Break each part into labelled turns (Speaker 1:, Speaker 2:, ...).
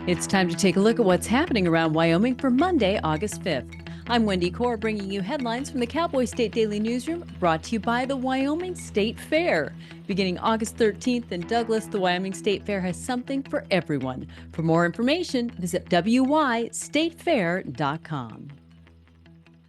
Speaker 1: It's time to take a look at what's happening around Wyoming for Monday, August 5th. I'm Wendy Corr, bringing you headlines from the Cowboy State Daily newsroom, brought to you by the Wyoming State Fair. Beginning August 13th in Douglas, the Wyoming State Fair has something for everyone. For more information, visit wystatefair.com.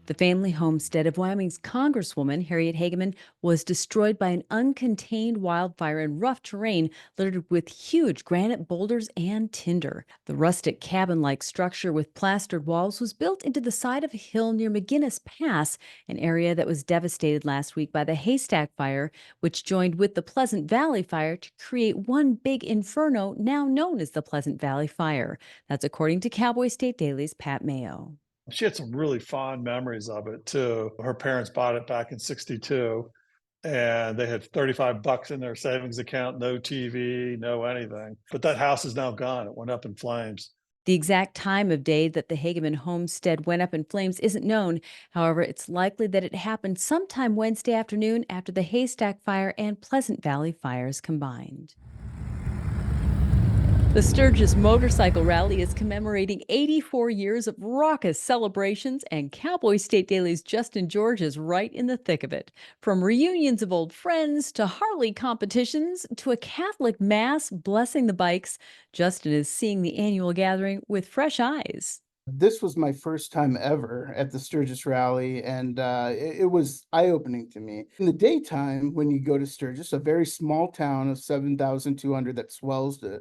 Speaker 1: The family homestead of Wyoming's Congresswoman Harriet Hagman was destroyed by an uncontained wildfire in rough terrain littered with huge granite boulders and tinder. The rustic cabin-like structure with plastered walls was built into the side of a hill near McGinnis Pass, an area that was devastated last week by the Haystack Fire, which joined with the Pleasant Valley Fire to create one big inferno now known as the Pleasant Valley Fire. That's according to Cowboy State Daily's Pat Mayo.
Speaker 2: She had some really fond memories of it too. Her parents bought it back in '62 and they had $35 in their savings account, no TV, no anything. But that house is now gone. It went up in flames.
Speaker 1: The exact time of day that the Hageman homestead went up in flames isn't known. However, it's likely that it happened sometime Wednesday afternoon after the Haystack Fire and Pleasant Valley fires combined. The Sturgis Motorcycle Rally is commemorating 84 years of raucous celebrations, and Cowboy State Daily's Justin George is right in the thick of it. From reunions of old friends to Harley competitions to a Catholic mass blessing the bikes, Justin is seeing the annual gathering with fresh eyes.
Speaker 3: This was my first time ever at the Sturgis rally, and it was eye-opening to me. In the daytime, when you go to Sturgis, a very small town of 7,200 that swells to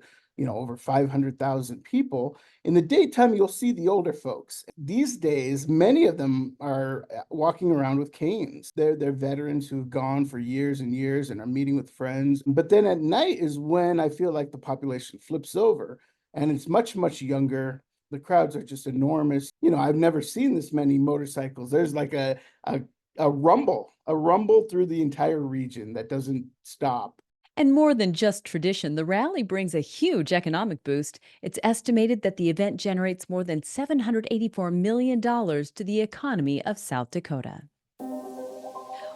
Speaker 3: over 500,000 people. In the daytime, you'll see the older folks. These days, many of them are walking around with canes. They're veterans who've gone for years and years and are meeting with friends. But then at night is when I feel like the population flips over, and it's much, much younger. The crowds are just enormous. I've never seen this many motorcycles. There's like a rumble through the entire region that doesn't stop.
Speaker 1: And more than just tradition, the rally brings a huge economic boost. It's estimated that the event generates more than $784 million to the economy of South Dakota.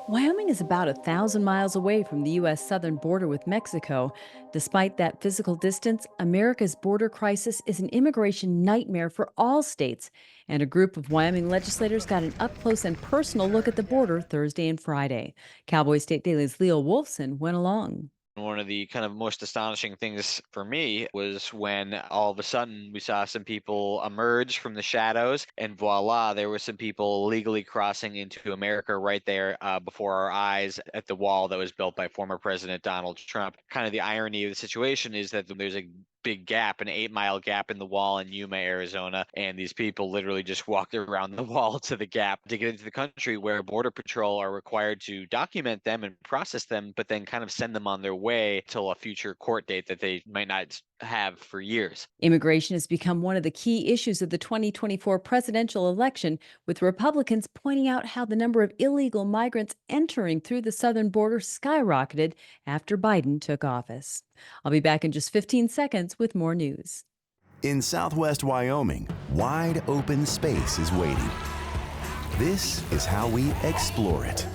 Speaker 1: Wyoming is about 1,000 miles away from the U.S. southern border with Mexico. Despite that physical distance, America's border crisis is an immigration nightmare for all states. And a group of Wyoming legislators got an up-close and personal look at the border Thursday and Friday. Cowboy State Daily's Leo Wolfson went along.
Speaker 4: One of the kind of most astonishing things for me was when all of a sudden we saw some people emerge from the shadows, and voila, there were some people legally crossing into America right there before our eyes at the wall that was built by former President Donald Trump. Kind of the irony of the situation is that there's a big gap, an 8-mile gap in the wall in Yuma, Arizona, and these people literally just walked around the wall to the gap to get into the country, where Border Patrol are required to document them and process them, but then kind of send them on their way till a future court date that they might not have for years.
Speaker 1: Immigration has become one of the key issues of the 2024 presidential election, with Republicans pointing out how the number of illegal migrants entering through the southern border skyrocketed after Biden took office. I'll be back in just 15 seconds with more news.
Speaker 5: In southwest Wyoming, wide open space is waiting. This is how we explore it.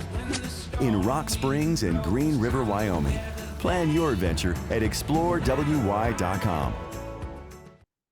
Speaker 5: In Rock Springs and Green River, Wyoming. Plan your adventure at explorewy.com.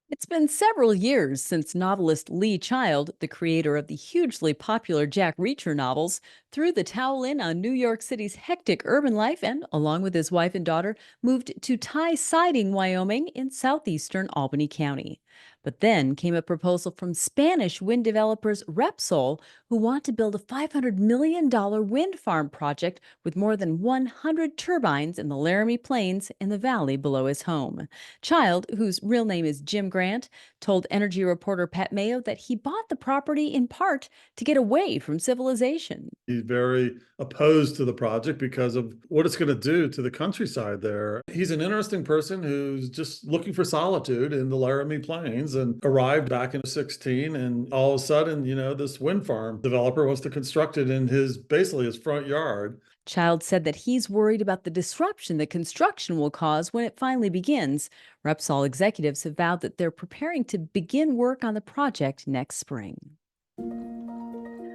Speaker 1: It's been several years since novelist Lee Child, the creator of the hugely popular Jack Reacher novels, threw the towel in on New York City's hectic urban life and, along with his wife and daughter, moved to Tie Siding, Wyoming in southeastern Albany County. But then came a proposal from Spanish wind developers Repsol, who want to build a $500 million wind farm project with more than 100 turbines in the Laramie Plains in the valley below his home. Child, whose real name is Jim Grant, told energy reporter Pat Mayo that he bought the property in part to get away from civilization.
Speaker 2: He's very opposed to the project because of what it's going to do to the countryside there. He's an interesting person who's just looking for solitude in the Laramie Plains and arrived back in '16, and all of a sudden, this wind farm developer wants to construct it in basically his front yard.
Speaker 1: Child said that he's worried about the disruption that construction will cause when it finally begins. Repsol executives have vowed that they're preparing to begin work on the project next spring.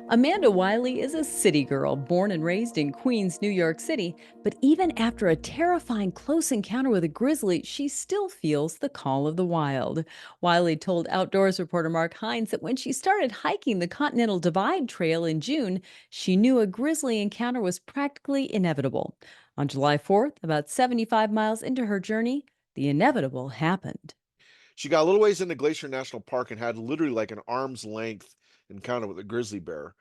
Speaker 1: Amanda Wiley is a city girl born and raised in Queens, New York City. But even after a terrifying close encounter with a grizzly, she still feels the call of the wild. Wiley told Outdoors reporter Mark Hines that when she started hiking the Continental Divide Trail in June, she knew a grizzly encounter was practically inevitable. On July 4th, about 75 miles into her journey, the inevitable happened.
Speaker 6: She got a little ways into Glacier National Park and had literally like an arm's length encounter with a grizzly bear,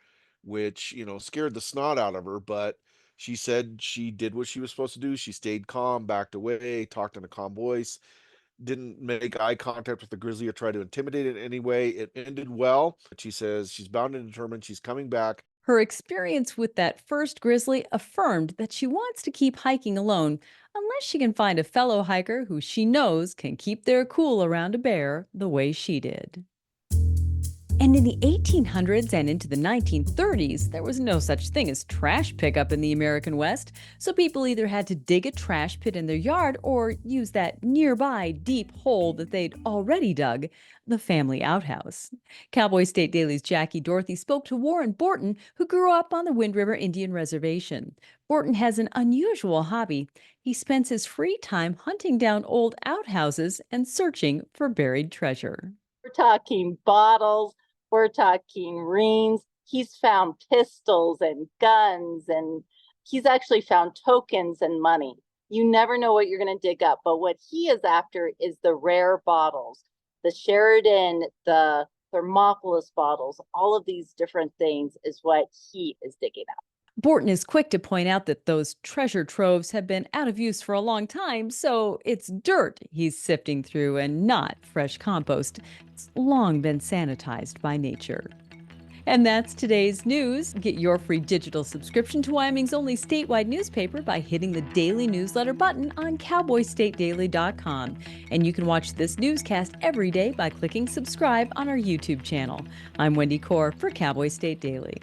Speaker 6: which, scared the snot out of her. But she said she did what she was supposed to do. She stayed calm, backed away, talked in a calm voice, didn't make eye contact with the grizzly or try to intimidate it in any way. It ended well. She says she's bound and determined. She's coming back.
Speaker 1: Her experience with that first grizzly affirmed that she wants to keep hiking alone unless she can find a fellow hiker who she knows can keep their cool around a bear the way she did. And in the 1800s and into the 1930s, there was no such thing as trash pickup in the American West, so people either had to dig a trash pit in their yard or use that nearby deep hole that they'd already dug, the family outhouse. Cowboy State Daily's Jackie Dorothy spoke to Warren Borton, who grew up on the Wind River Indian Reservation. Borton has an unusual hobby. He spends his free time hunting down old outhouses and searching for buried treasure.
Speaker 7: We're talking bottles. We're talking rings. He's found pistols and guns, and he's actually found tokens and money. You never know what you're going to dig up, but what he is after is the rare bottles, the Sheridan, the Thermopolis bottles, all of these different things is what he is digging up.
Speaker 1: Borton is quick to point out that those treasure troves have been out of use for a long time, so it's dirt he's sifting through and not fresh compost. It's long been sanitized by nature. And that's today's news. Get your free digital subscription to Wyoming's only statewide newspaper by hitting the daily newsletter button on cowboystatedaily.com. And you can watch this newscast every day by clicking subscribe on our YouTube channel. I'm Wendy Corr for Cowboy State Daily.